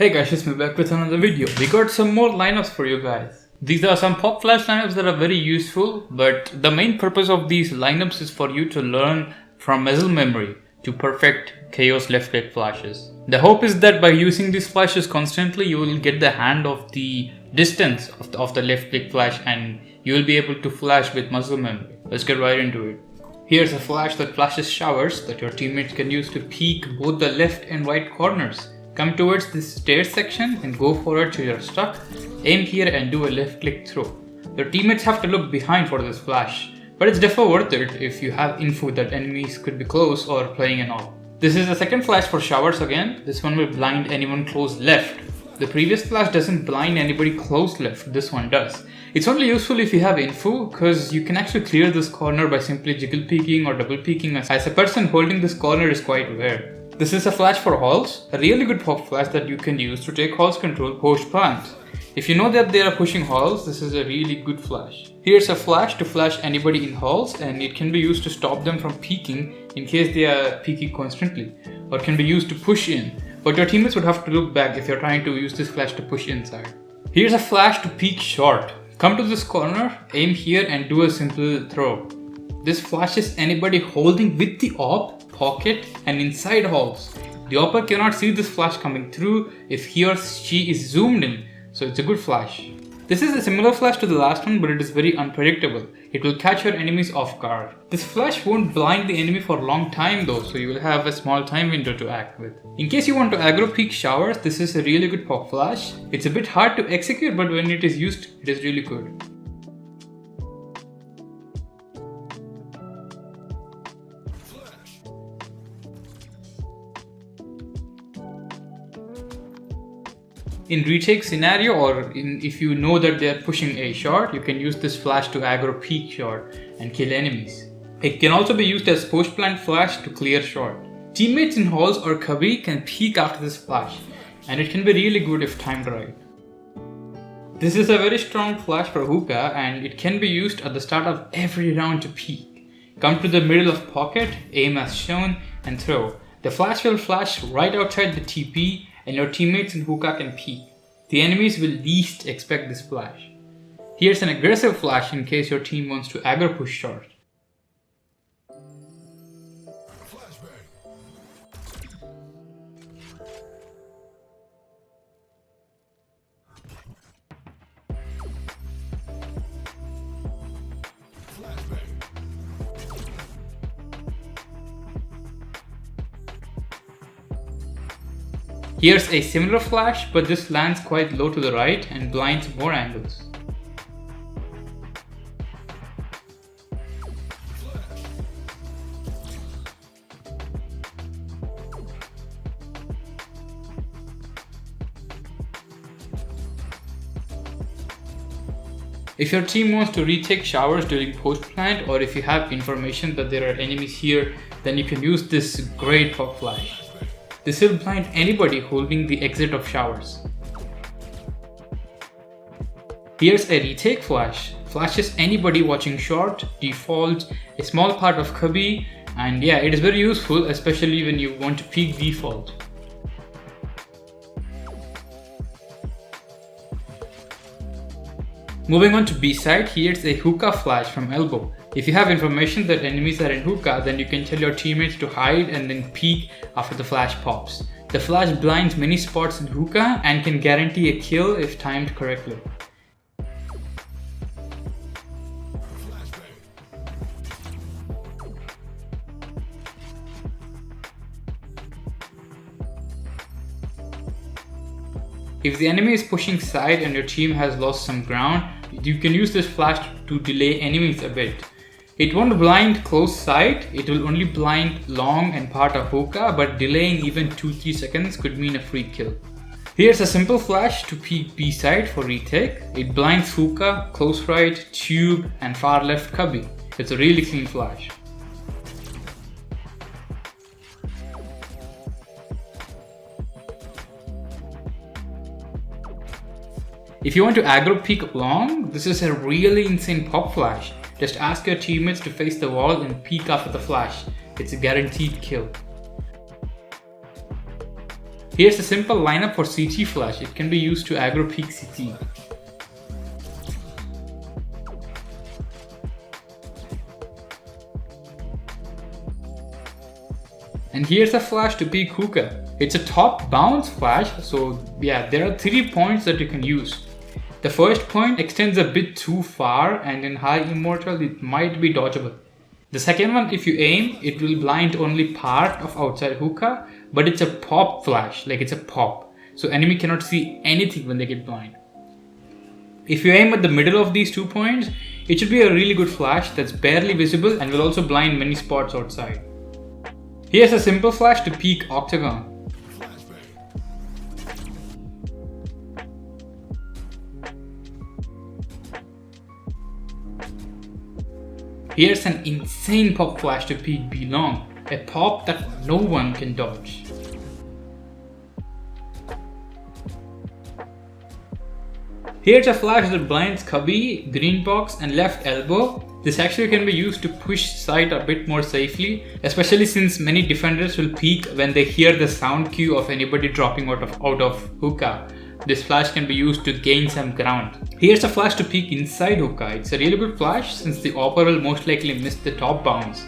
Hey guys, it's me back with another video. We got some more lineups for you guys. These are some pop flash lineups that are very useful, but the main purpose of these lineups is for you to learn from muscle memory to perfect chaos left click flashes. The hope is that by using these flashes constantly, you will get the hand of the distance of the left click flash and you will be able to flash with muscle memory. Let's get right into it. Here's a flash that flashes showers that your teammates can use to peek both the left and right corners. Come towards this stairs section and go forward till you're stuck. Aim here and do a left click throw. Your teammates have to look behind for this flash, but it's definitely worth it if you have info that enemies could be close or playing an AWP. This is the second flash for showers again. This one will blind anyone close left. The previous flash doesn't blind anybody close left, this one does. It's only useful if you have info because you can actually clear this corner by simply jiggle peeking or double peeking as a person holding this corner is quite rare. This is a flash for halls, a really good pop flash that you can use to take halls control post plant. If you know that they are pushing halls, this is a really good flash. Here's a flash to flash anybody in halls and it can be used to stop them from peeking in case they are peeking constantly, or can be used to push in, but your teammates would have to look back if you're trying to use this flash to push inside. Here's a flash to peek short. Come to this corner, aim here and do a simple throw. This flashes anybody holding with the AWP, pocket and inside halls. The AWPer cannot see this flash coming through if he or she is zoomed in, so it's a good flash. This is a similar flash to the last one, but it is very unpredictable. It will catch your enemies off guard. This flash won't blind the enemy for a long time though, so you will have a small time window to act with. In case you want to aggro peek showers, this is a really good pop flash. It's a bit hard to execute, but when it is used, it is really good. In retake scenario, or if you know that they are pushing a short, you can use this flash to aggro peek short and kill enemies. It can also be used as post plant flash to clear short. Teammates in halls or cubby can peek after this flash, and it can be really good if timed right. This is a very strong flash for hookah and it can be used at the start of every round to peek. Come to the middle of pocket, aim as shown and throw. The flash will flash right outside the TP and your teammates in hookah can peek. The enemies will least expect this flash. Here's an aggressive flash in case your team wants to aggro push short. Here's a similar flash, but this lands quite low to the right and blinds more angles. If your team wants to retake showers during post plant, or if you have information that there are enemies here, then you can use this great pop flash. This will blind anybody holding the exit of showers. Here's a retake flash. Flashes anybody watching short, default, a small part of cubby, and yeah, it is very useful especially when you want to peek default. Moving on to B side, here's a hookah flash from elbow. If you have information that enemies are in hookah, then you can tell your teammates to hide and then peek after the flash pops. The flash blinds many spots in hookah and can guarantee a kill if timed correctly. If the enemy is pushing side and your team has lost some ground, you can use this flash to delay enemies a bit. It won't blind close side, it will only blind long and part of hookah, but delaying even 2-3 seconds could mean a free kill. Here's a simple flash to peek B side for retake. It blinds hookah, close right, tube and far left cubby. It's a really clean flash. If you want to aggro peek long, this is a really insane pop flash. Just ask your teammates to face the wall and peek after the flash. It's a guaranteed kill. Here's a simple lineup for CT flash. It can be used to aggro peek CT. And here's a flash to peek Hooka. It's a top bounce flash, so yeah, there are 3 points that you can use. The first point extends a bit too far, and in high immortal it might be dodgeable. The second one, if you aim, it will blind only part of outside Hooka, but it's a pop flash, like it's a pop. So enemy cannot see anything when they get blind. If you aim at the middle of these 2 points, it should be a really good flash that's barely visible and will also blind many spots outside. Here's a simple flash to peek Octagon. Here's an insane pop flash to peek Belong, a pop that no one can dodge. Here's a flash that blinds Cubby, green box and left elbow. This actually can be used to push side a bit more safely, especially since many defenders will peek when they hear the sound cue of anybody dropping out of Hooka. This flash can be used to gain some ground. Here's a flash to peek inside Hooka. It's a really good flash since the Opper will most likely miss the top bounce.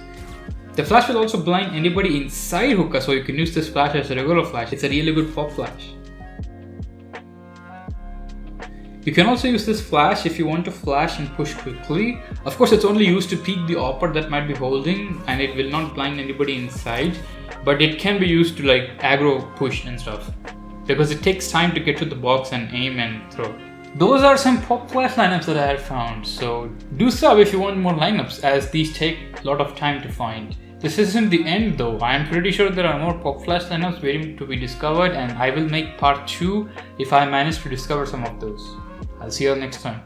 The flash will also blind anybody inside Hooka, so you can use this flash as a regular flash. It's a really good pop flash. You can also use this flash if you want to flash and push quickly. Of course, it's only used to peek the Opper that might be holding, and it will not blind anybody inside, but it can be used to like aggro push and stuff, because it takes time to get to the box and aim and throw. Those are some pop flash lineups that I have found, so do sub if you want more lineups, as these take a lot of time to find. This isn't the end though. I am pretty sure there are more pop flash lineups waiting to be discovered, and I will make part 2 if I manage to discover some of those. I'll see you all next time.